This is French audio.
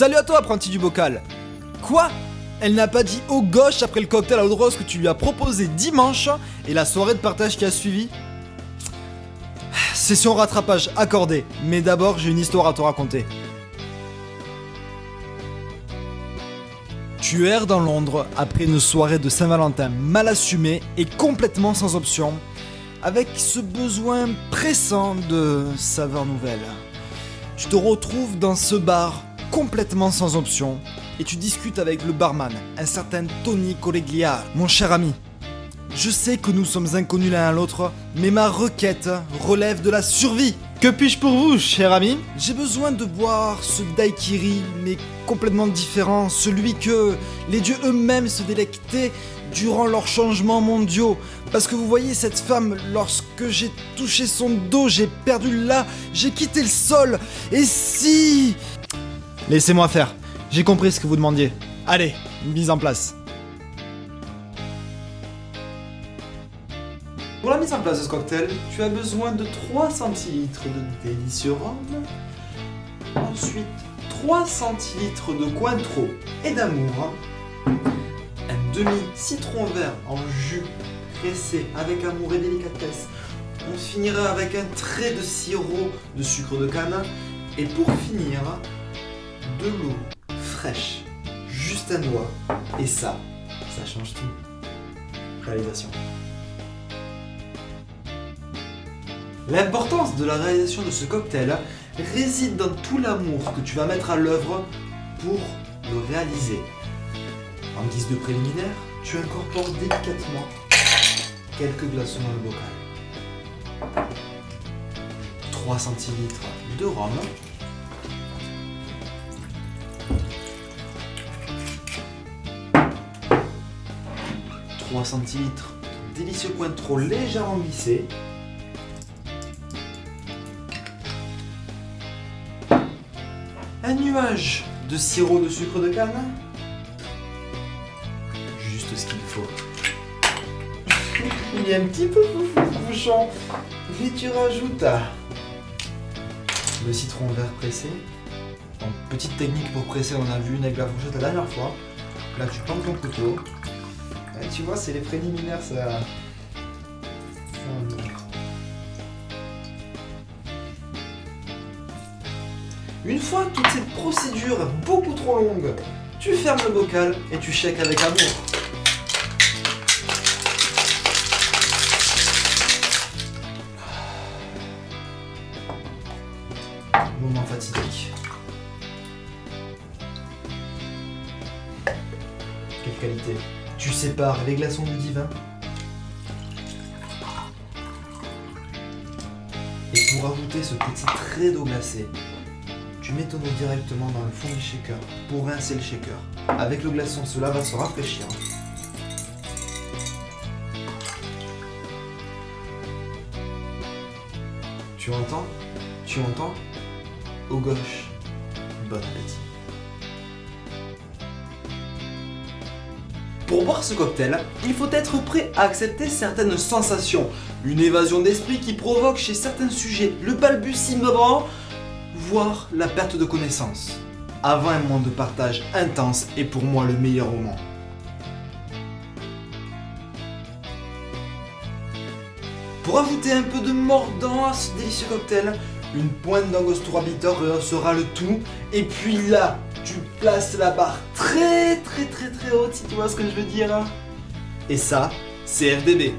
Salut à toi, apprenti du bocal. Quoi? Elle n'a pas dit au gauche après le cocktail à l'eau de rose que tu lui as proposé dimanche et la soirée de partage qui a suivi? Session rattrapage accordée, mais d'abord j'ai une histoire à te raconter. Tu erres dans Londres après une soirée de Saint-Valentin mal assumée et complètement sans option, avec ce besoin pressant de saveurs nouvelles. Tu te retrouves dans ce bar complètement sans option et tu discutes avec le barman, un certain Tony Colleglia. Mon cher ami, je sais que nous sommes inconnus l'un à l'autre, mais ma requête relève de la survie. Que puis-je pour vous, cher ami? J'ai besoin de boire ce daiquiri, mais complètement différent, celui que les dieux eux-mêmes se délectaient durant leurs changements mondiaux. Parce que vous voyez cette femme, lorsque j'ai touché son dos, j'ai perdu là, j'ai quitté le sol. Et si... Laissez-moi faire, j'ai compris ce que vous demandiez. Allez, mise en place. Pour la mise en place de ce cocktail, tu as besoin de 3 centilitres de délicieux rhum, ensuite 3 centilitres de Cointreau et d'amour, un demi-citron vert en jus pressé avec amour et délicatesse. On finira avec un trait de sirop de sucre de canne et pour finir, de l'eau fraîche, juste un doigt, et ça change tout. Réalisation. L'importance de la réalisation de ce cocktail réside dans tout l'amour que tu vas mettre à l'œuvre pour le réaliser. En guise de préliminaire, tu incorpores délicatement quelques glaçons dans le bocal. 3 centilitres de rhum. 3 centilitres de délicieux Cointreau légèrement glissé. Un nuage de sirop de sucre de canne. Juste ce qu'il faut. Il est un petit peu bouchon. Et tu rajoutes le citron vert pressé. Donc, petite technique pour presser, on a vu une avec la fourchette la dernière fois. Là tu plantes ton couteau. Et tu vois, c'est les préliminaires, ça... Une fois toute cette procédure beaucoup trop longue, tu fermes le bocal et tu shakes avec amour. Moment fatidique. Quelle qualité. Tu sépares les glaçons du divin. Et pour ajouter ce petit trait d'eau glacée, tu mets ton eau directement dans le fond du shaker pour rincer le shaker. Avec le glaçon, cela va se rafraîchir. Tu entends? Tu entends? Au gauche. Bon appétit. Pour boire ce cocktail, il faut être prêt à accepter certaines sensations. Une évasion d'esprit qui provoque chez certains sujets le balbutiement, voire la perte de connaissance. Avant un moment de partage intense est pour moi le meilleur moment. Pour ajouter un peu de mordant à ce délicieux cocktail, une pointe d'angostura bitter sera le tout. Et puis là, tu places la barre très haute si tu vois ce que je veux dire. Et ça, c'est FDB.